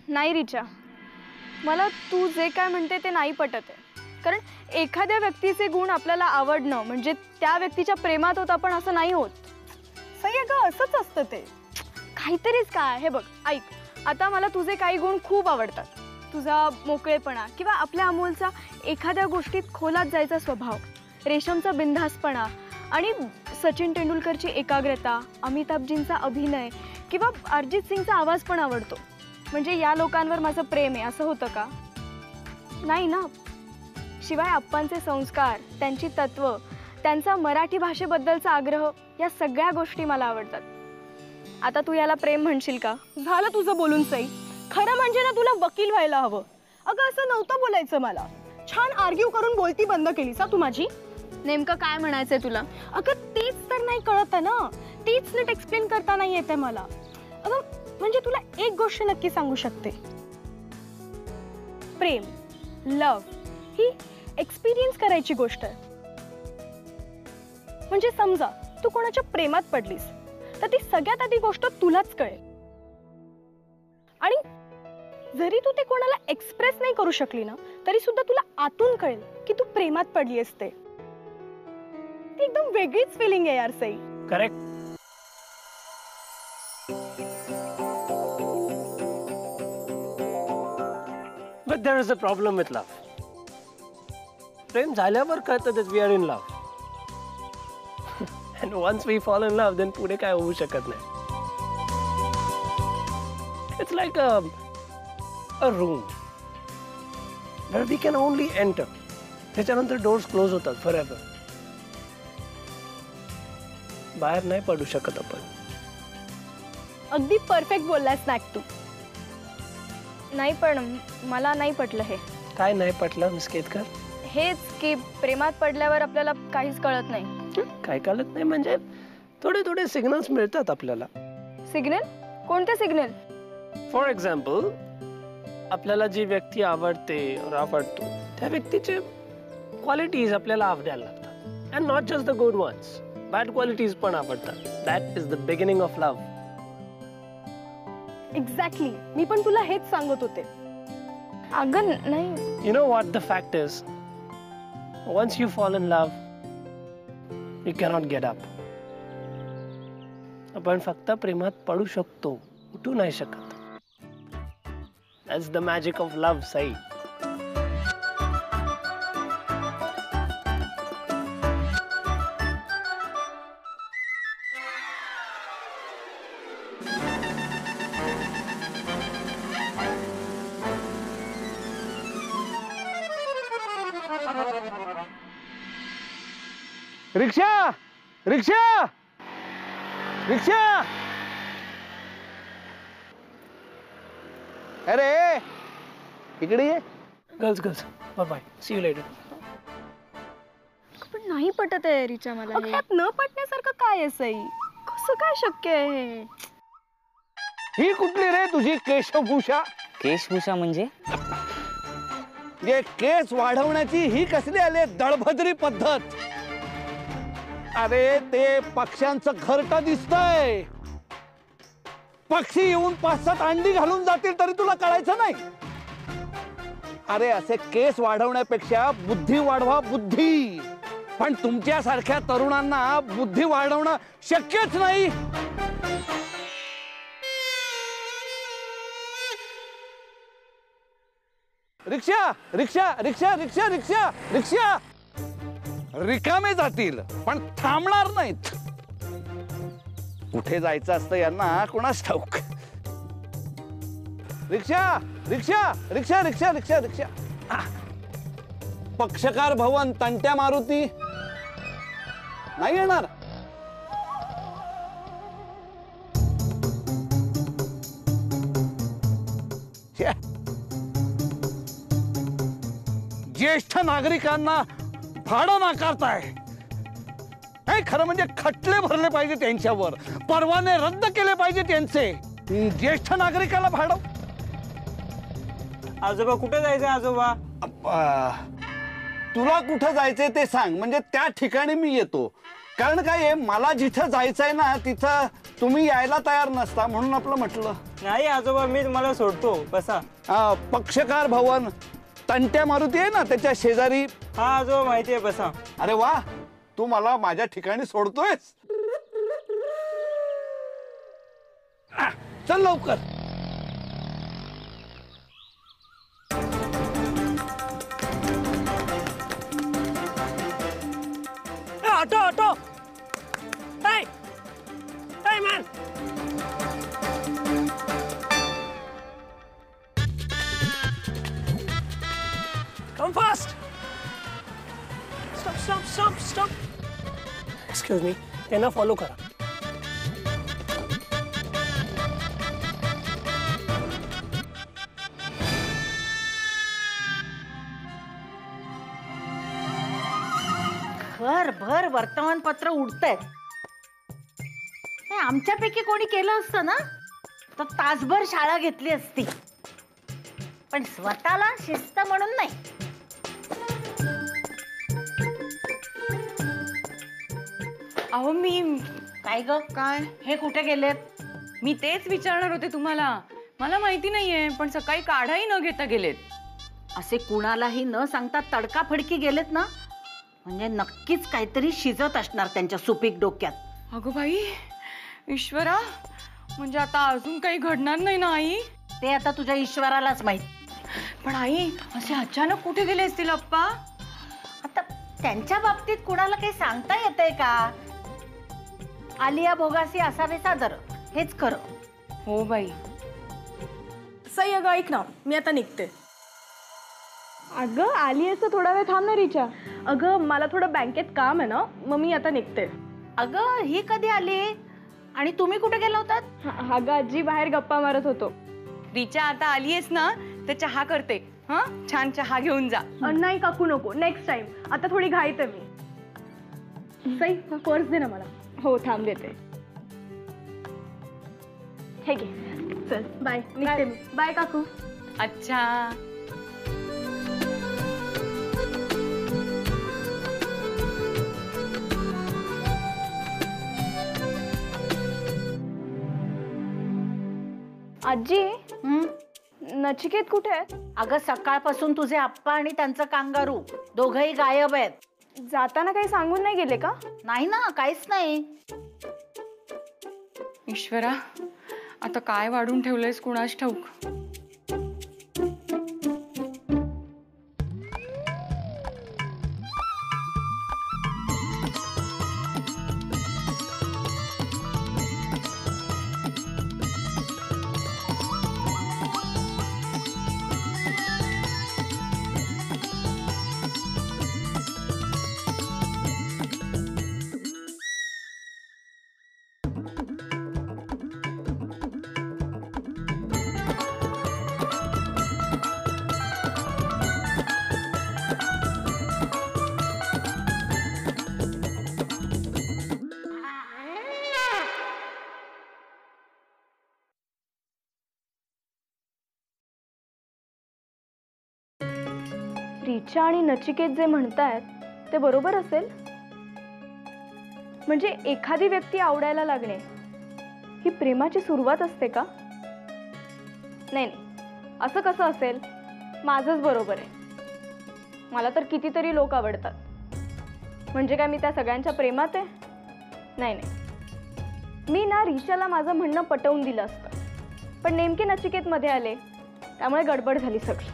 नाही रिचा, मला तू जे काय म्हणते ते नाही पटत आहे. कारण एखाद्या व्यक्तीचे गुण आपल्याला आवडणं म्हणजे त्या व्यक्तीच्या प्रेमात होत आपण असं नाही होत. सई अगं असंच असतं ते. काहीतरीच काय. हे बघ ऐक, आता मला तुझे काही गुण खूप आवडतात. तुझा मोकळेपणा किंवा आपल्या अमोलचा एखाद्या गोष्टीत खोलात जायचा स्वभाव, रेशमचा बिनधास्तपणा आणि सचिन तेंडुलकरची एकाग्रता, अमिताभजींचा अभिनय किंवा अरिजित सिंगचा आवाज पण आवडतो. म्हणजे या लोकांवर माझं प्रेम आहे असं होतं का? नाही ना. शिवाय आप्पांचे संस्कार, त्यांची तत्व, त्यांचा मराठी भाषेबद्दलचा आग्रह, या सगळ्या गोष्टी मला आवडतात. आता तू याला प्रेम म्हणशील का? झालं तुझं बोलून सई. खरं म्हणजे ना तुला वकील व्हायला हवं. अगं असं नव्हतं बोलायचं मला. छान आर्ग्यू करून बोलती बंद केलीस तू माझी. नेमकं काय म्हणायचंय तुला? अगं तेच तर नाही कळत ना. तेच नीट एक्सप्लेन करता नाही येते मला. अगं म्हणजे तुला एक गोष्ट नक्की सांगू शकते, प्रेम, लव ही एक्सपिरियन्स करायची गोष्ट आहे. म्हणजे समजा तू कोणाच्या प्रेमात पडलीस तर ती सगळ्यात आधी गोष्ट तुलाच कळेल. आणि जरी तू ते कोणाला एक्सप्रेस नाही करू शकली ना तरी सुद्धा तुला आतून कळेल की तू प्रेमात पडली असते. ती एकदम वेगळीच फिलिंग आहे यार Sai. Correct. But there is a problem with love. प्रेम झाल्यावर कळतं that we are in love. And once we fall in love, then पुढे काय होऊ शकत नाही. It's like a room where we can only enter. त्याच्यानंतर doors close होतात forever. बाहेर नाही पडू शकत आपण. अगदी परफेक्ट बोललास नाक तू. नाही पण मला नाही पटलं हे. काय नाही पटलं मिस केतकर? हेच की प्रेमात पडल्यावर आपल्याला काहीच कळत नाही. काय कळत नाही म्हणजे थोडे थोडे सिग्नल्स मिळतात आपल्याला. सिग्नल? कोणते सिग्नल? फॉर एक्झाम्पल, आपल्याला जी व्यक्ती आवडते आवडतो त्या व्यक्तीचे क्वालिटीज आपल्याला आवडायला लागतात. And not just the good ones, bad qualities पण आवडतात. That is the beginning of love. Exactly. मी पण तुला हेच सांगत होते. अगं नाही. You know what the fact is? Once you fall in love, you cannot get up. आपण फक्त प्रेमात पडू शकतो, उठू नाही शकत. That's the magic of love, Sai. रिक्षा, रिक्षा, रिक्षा. अरे इकडे ये. Girls, bye bye. See you later. पण नाही पटत आहे रिचा मला हे. ह्यात न पटण्यासारखं काय आहे सई? कसं काय शक्य आहे? ही कुठली रे तुझी केशभूषा? केशभूषा म्हणजे? ये केस वाढवण्याची ही कसली आली दळभद्री पद्धत? अरे ते पक्ष्यांचं घरटं दिसतंय. पक्षी येऊन 5-7 अंडी घालून जातील तरी तुला कळायचं नाही. अरे असे केस वाढवण्यापेक्षा बुद्धी वाढवा, बुद्धी. पण तुमच्यासारख्या तरुणांना बुद्धी वाढवणं शक्यच नाही. रिक्षा, रिक्षा, रिक्षा, रिक्षा, रिक्षा, रिक्षा. रिकामे जातील पण थांबणार नाहीत. कुठे जायचं असतं यांना कोणास ठाऊक. रिक्षा, रिक्षा, रिक्षा, रिक्षा, रिक्षा, रिक्षा. पक्षकार भवन, तंट्या मारुती नाही येणार. ज्येष्ठ नागरिकांना भाडं नाकारताय. खरं म्हणजे खटले भरले पाहिजे त्यांच्यावर, परवाने रद्द केले पाहिजे त्यांचे. ज्येष्ठ नागरिकाला भाडं. आजोबा कुठे जायचंय आजोबा? तुला कुठं जायचंय ते सांग, म्हणजे त्या ठिकाणी मी येतो. कारण काय आहे, मला जिथं जायचंय ना तिथं तुम्ही यायला तयार नसता म्हणून आपलं म्हटलं. नाही आजोबा, मी तुम्हाला सोडतो, बसा. पक्षकार भवन तंट्या मारुती आहे ना त्याच्या शेजारी. हा आजोबा, माहिती आहे, बसा. अरे वा, तू मला माझ्या ठिकाणी सोडतोयस. चल लवकर. Auto auto. Hey! Hey man! Come fast! Stop! Excuse me, त्यांना फॉलो करा. भर वर्तमानपत्र उडतायत. आमच्यापैकी कोणी केलं असतं ना तर तासभर शाळा घेतली असती, पण स्वतःला शिस्त म्हणून नाही. अहो मी काय ग, काय हे कुठे गेलेत? मी तेच विचारणार होते तुम्हाला. मला माहिती नाहीये, पण सकाळी काढाही न घेता गेलेत. असे कुणालाही न सांगता तडकाफडकी गेलेत ना, म्हणजे नक्कीच काहीतरी शिजत असणार त्यांच्या सुपीक डोक्यात. अगं बाई, ईश्वरा, म्हणजे आता अजून काही घडणार नाही ना आई? ते आता तुझ्या ईश्वरालाच माहित. पण आई, असे अचानक कुठे गेले असतील अप्पा? आता त्यांच्या बाबतीत कुणाला काही सांगता येतंय का? आलिया भोगासी असावे सादर, हेच खरं. हो बाई. सई, अगं ऐक ना, मी आता निघते. अगं आली असं थोडा वेळ थांब ना रिचा. अगं मला थोडं बँकेत काम आहे ना, मग मी आता निघते. अगं ही कधी आली आणि तुम्ही कुठे गेला होतात? अगं आजी, बाहेर गप्पा मारत होतो. रिचा आता आलीयस ना तर चहा करते. हा, छान चहा घेऊन जा. नाही काकू, नको, नेक्स्ट टाइम. आता थोडी घाईत आहे मी. सई, पर्स दे ना मला. हो थांब देते. हे घे. चल बाय, निघते मी. बाय काकू. अच्छा. आजी, हं? नचिकेत कुठे आहे? अगं सकाळपासून तुझे आप्पा आणि त्यांचं कांगारू दोघंही गायब आहेत. जाताना काही सांगून नाही गेले का? नाही ना, काहीच नाही. ईश्वरा, आता काय वाढून ठेवलंयस कुणास ठाऊक. रिचा आणि नचिकेत जे म्हणतायत ते बरोबर असेल? म्हणजे एखादी व्यक्ती आवडायला लागणे ही प्रेमाची सुरुवात असते का? नाही नाही, असं कसं असेल? माझंच बरोबर आहे. मला तर कितीतरी लोक आवडतात. म्हणजे काय मी त्या सगळ्यांच्या प्रेमात आहे? नाही नाही, मी ना रिचाला माझं म्हणणं पटवून दिलं असतं, पण नेमके नचिकेत मध्ये आले, त्यामुळे गडबड झाली सगळी.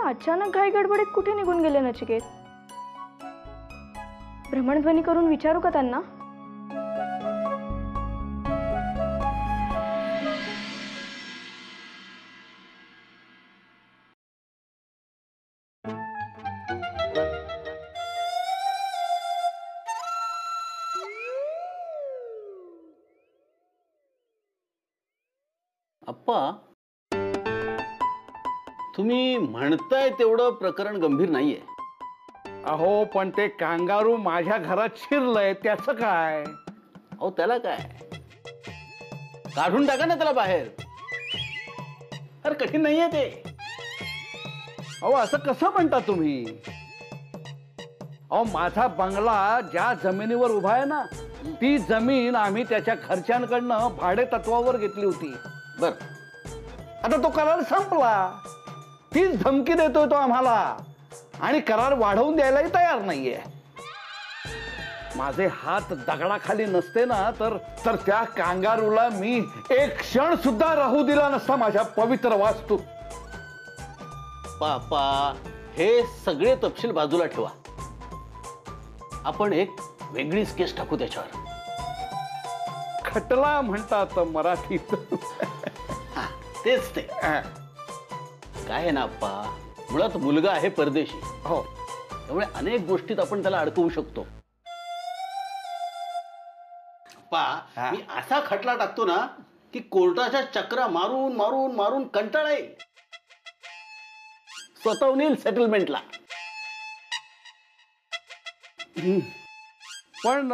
अचानक घाई गडबडीत कुठे निघून गेले नचिकेत? भ्रमणध्वनी करून विचारू का त्यांना? अप्पा, तुम्ही म्हणताय तेवढं प्रकरण गंभीर नाहीये. अहो पण ते कांगारू माझ्या घरात शिरलंय, त्याचं काय? अहो त्याला काय, काढून टाका ना त्याला बाहेर. अरे कठीण नाहीये ते. अहो असं कसं म्हणता तुम्ही? अहो माझा बंगला ज्या जमिनीवर उभा आहे ना, ती जमीन आम्ही त्याच्या घरच्यांकडनं भाडे तत्वावर घेतली होती. बर, आता तो करार संपला. तीच धमकी देतोय तो आम्हाला आणि करार वाढवून द्यायलाही तयार नाहीये. माझे हात दगडाखाली नसते ना तर त्या कांगारूला मी एक क्षण सुद्धा राहू दिला नसता माझ्या पवित्र वास्तू. पापा, हे सगळे तपशील बाजूला ठेवा. आपण एक वेगळीच केस टाकू त्याच्यावर. खटला म्हणतात मराठीत. तेच ते. काय आहे ना आप्पा, मुळात मुलगा आहे परदेशी. हो, त्यामुळे अनेक गोष्टीत आपण त्याला अडकवू शकतो. मी असा खटला टाकतो ना की कोर्टाच्या चक्रा मारून मारून मारून कंटाळा येईल. स्वतःहून येईल सेटलमेंटला. पण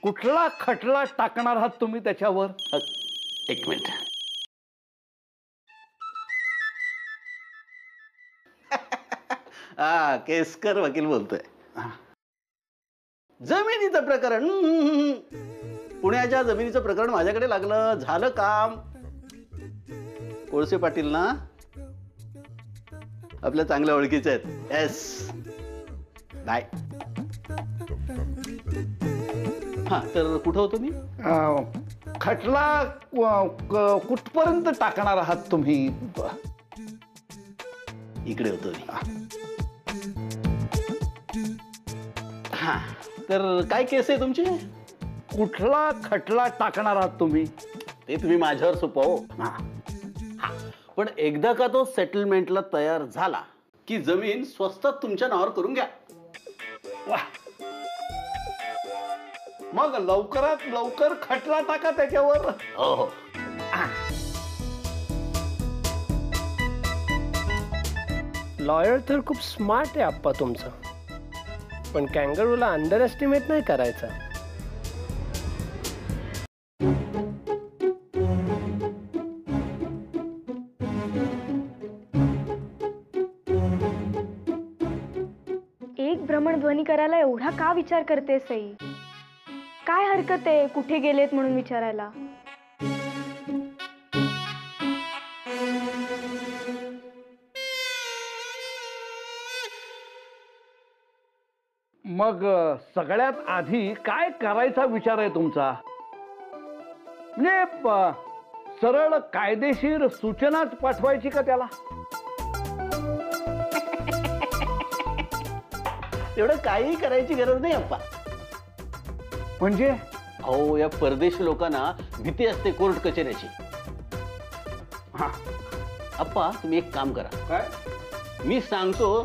कुठला खटला टाकणार आहात तुम्ही त्याच्यावर? एक मिनिट. केसकर वकील बोलतोय. जमिनीचं प्रकरण. पुण्याच्या जमिनीचं प्रकरण माझ्याकडे लागलं. झालं काम. कोळसे पाटील ना आपल्या चांगल्या ओळखीचे आहेत. येस. बाय. हा, तर कुठं होतो मी? खटला कुठपर्यंत टाकणार आहात तुम्ही? इकडे होतो मी. हा, तर काय केस आहे तुमची? कुठला खटला टाकणार आहात तुम्ही? ते तुम्ही माझ्यावर सोपव. पण एकदा का तो सेटलमेंटला तयार झाला की जमीन स्वस्तात तुमच्या नावावर करून घ्या. वाह, मग लवकरात लवकर खटला टाका त्याच्यावर. हो हो. लॉयर तर खूप स्मार्ट आहे आप्पा तुमचा, पण कॅंगरूला अंडर एस्टिमेट नाही करायचा. एक भ्रमणध्वनी करायला एवढा का विचार करते सई? काय हरकत आहे कुठे गेलेत म्हणून विचारायला? मग सगळ्यात आधी काय करायचा विचार आहे तुमचा? म्हणजे सरळ कायदेशीर सूचनाच पाठवायची का त्याला? एवढं काही करायची गरज नाही अप्पा. म्हणजे अहो, या परदेशी लोकांना भीती असते कोर्ट कचेऱ्याची. हा, अप्पा तुम्ही एक काम करा. काय? मी सांगतो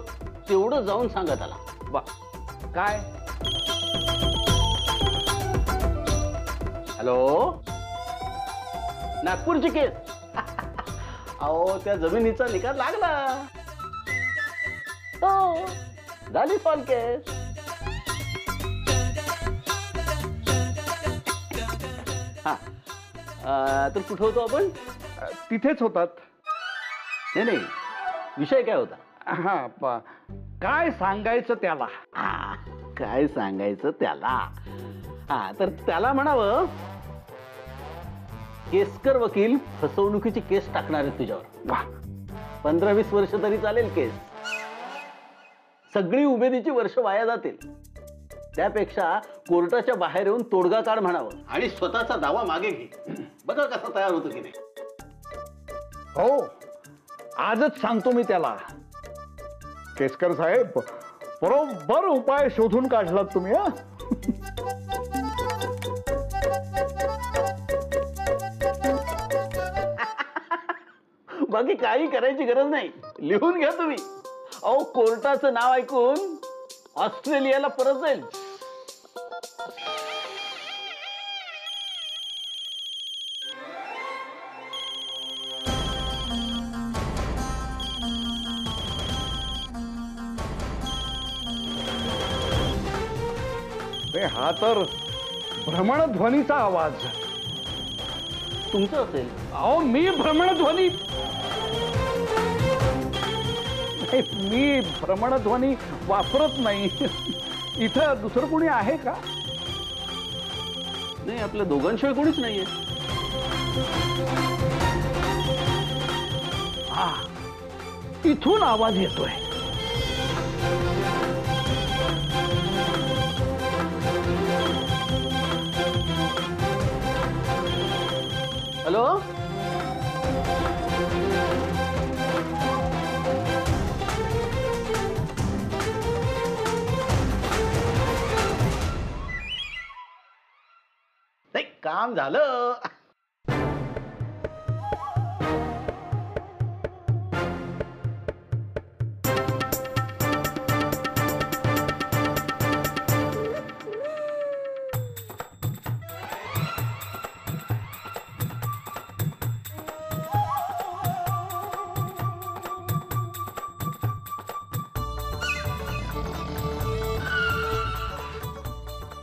तेवढं जाऊन सांगा त्याला. बा काय? हॅलो, नागपूरची केस. अहो, त्या जमिनीचा निकाल लागला. हो, झाली सॉल्व केस. हा, तर कुठं होतो आपण? तिथेच होतात. नाही नाही, विषय काय होता? हा, काय सांगायचं त्याला? काय सांगायचं त्याला? हा, तर त्याला म्हणावं, केसकर वकील फसवणुकीची केस टाकणार आहेत तुझ्यावर. वा, 15-20 वर्ष तरी चालेल केस. सगळी उमेदीची वर्ष वाया जातील. त्यापेक्षा कोर्टाच्या बाहेर येऊन तोडगा काढ म्हणावं आणि स्वतःचा दावा मागे घे. बघा कसा तयार होतो की नाही. हो, आजच सांगतो मी त्याला. केसकर साहेब, बरोबर उपाय शोधून काढलात तुम्ही. हा, बाकी काही करायची गरज नाही. लिहून घ्या तुम्ही. अहो, कोर्टाचं नाव ऐकून ऑस्ट्रेलियाला परत जाईल. हा तर भ्रमणध्वनीचा आवाज तुमचं असेल. अहो, मी भ्रमणध्वनी मी भ्रमणध्वनी वापरत नाही. इथं दुसरं कोणी आहे का? नाही, आपल्या दोघांशिवाय कोणीच नाहीये. हा, इथून आवाज येतोय. हॅलो, नाही, काम झालं.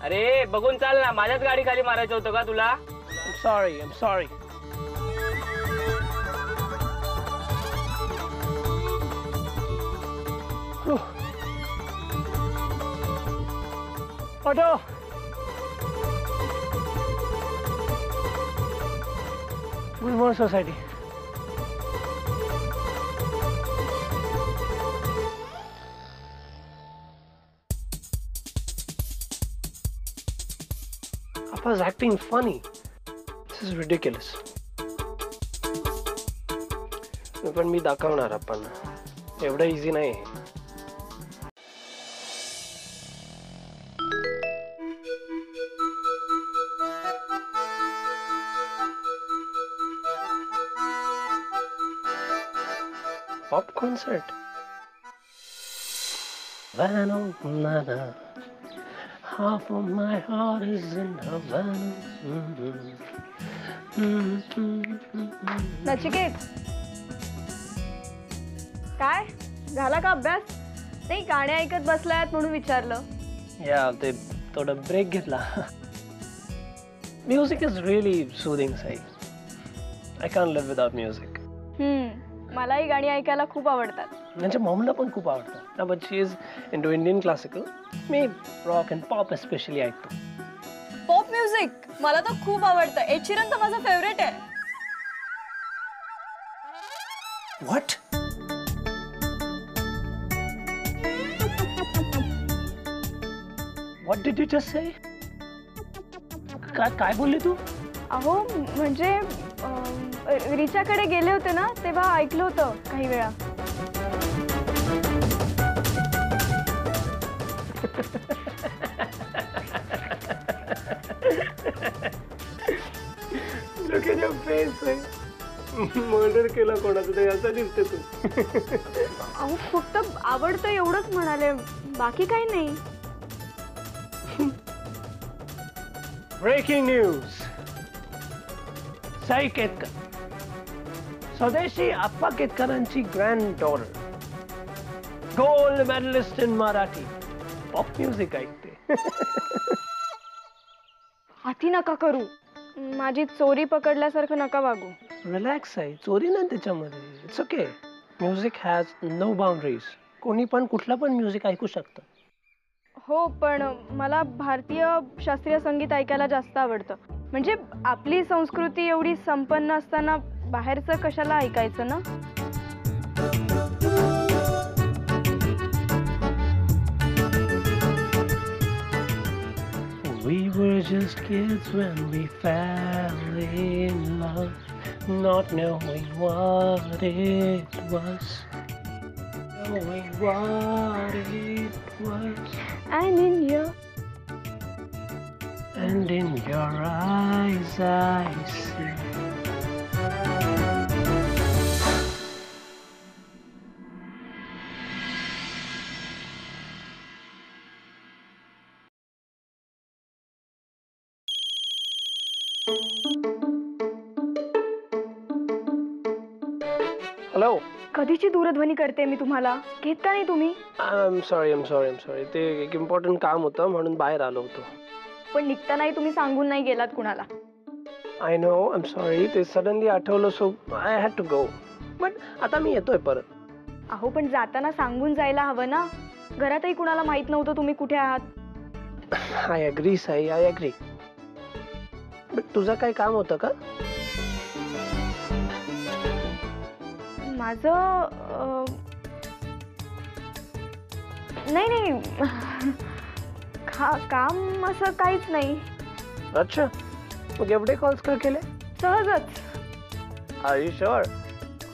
अरे बघून चाल ना, माझ्याच गाडी खाली मारायचं होतं का तुला? I'm sorry. ऑटो. गुलमोहर society. Appa's acting funny. This is ridiculous. पण मी दाखवणार आपण, एवढं इझी नाही. Pop concert. Havana, Havana. Half of my heart is in Havana. Nachiket, काय झाला का अभ्यास? नाही, गाणे ऐकत बसलायत म्हणून विचारलं. या ते थोडं ब्रेक घेतला. Music is really soothing, Sai. I can't live without music. मलाही गाणी ऐकायला खूप आवडतात. माझ्या मॉमला पण खूप आवडतं. But she is into Indian classical. Me rock and pop especially ऐकतो. पॉप म्युझिक मला तर खूप आवडतं. एड शिरन तर माझा फेवरेट आहे. What? What did you just say? काय बोलली तू? अहो म्हणजे रिचाकडे गेले होते ना, तेव्हा ऐकलं होतं काही वेळा. Look at your face. Murder केला कोणाचं तरी असं दिसते तू. अहो फक्त आवडतं एवढंच म्हणाले, बाकी काही नाही. Breaking news. साई केतकर, स्वदेशी आप्पा केतकरांची granddaughter, gold medalist in Marathi, pop music ऐकते. हाती नका करू, माझी चोरी पकडल्यासारखं नका वागू. रिलॅक्स आहे, चोरी नाही त्याच्यामध्ये. It's okay. Music has no boundaries. कोणी पण कुठला पण म्युझिक ऐकू शकतं. हो, पण मला भारतीय शास्त्रीय संगीत ऐकायला जास्त आवडतं. म्हणजे आपली संस्कृती एवढी संपन्न असताना बाहेरचं कशाला ऐकायचं ना. We were just kids when we fell in love, not knowing what it was, knowing what it was. And in your eyes I see. Hello. कधीची दूरध्वनी करते मी तुम्हाला, घेत का नाही तुम्ही? I'm sorry. ते एक इम्पॉर्टंट काम होतं म्हणून बाहेर आलो होतो. पण निघता नाही तुम्ही सांगून नाही गेलात कुणाला. I know, I'm sorry. ते सडनली आठवलं, so I had to go. But आता मी येतोय परत. अहो पण जाताना सांगून जायला हवं ना. घरातही कुणाला माहित नव्हतं तुम्ही कुठे आहात. I agree Sai, I agree. But तुझं काही काम होतं का? माझं नाही काम असं काहीच नाही. अच्छा, मग एवढे कॉल्स का केले? सहजच. Are you sure?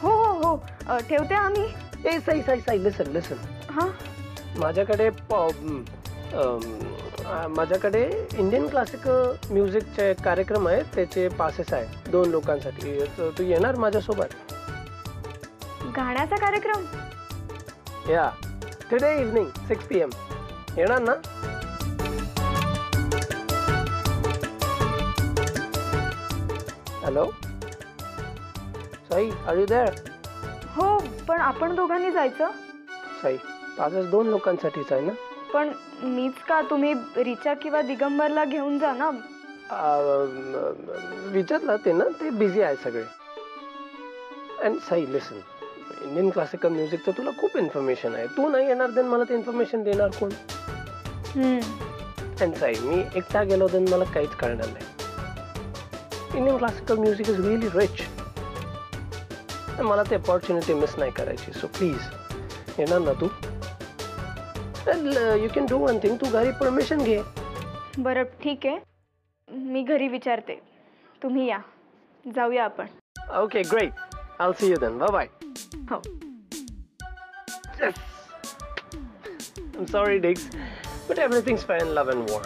हो हो हो. ठेवते आम्ही. ए साई साई साई, लिसन लिसन. हां. माझ्याकडे इंडियन क्लासिकल म्युझिकचे कार्यक्रम आहेत, त्याचे पासेस आहेत 2 लोकांसाठी. तू येणार माझ्यासोबत? गाण्याचा कार्यक्रम? या, टुडे इव्हनिंग 6 PM. येणार ना? Hello Sai, are you there? हो, पण आपण दोघांनी जायचं. साई, पासेस 2 लोकांसाठीच आहे ना? पण मीच का? तुम्ही रिचा किंवा दिगंबरला घेऊन जा ना. विचारलं ते ना, ते बिझी आहे सगळे. And Sai listen, Indian classical म्युझिकचं तुला खूप इन्फॉर्मेशन आहे. तू नाही येणार देन मला ते इन्फॉर्मेशन देणार कोण? अँड साई, मी एकटा गेलो देन मला काहीच कळणार नाही. Indian classical music is really rich. मला ते अपॉर्च्युनिटी मिस नाही करायची. सो प्लीज येणार ना तू? You can do one thing, तू घरी परमिशन घे. बरं ठीक आहे, मी घरी विचारते. तुम्ही या, जाऊया आपण. Okay great, I will see you then. Bye bye. हो. I'm sorry, Diggs, but everything's fair in love and war.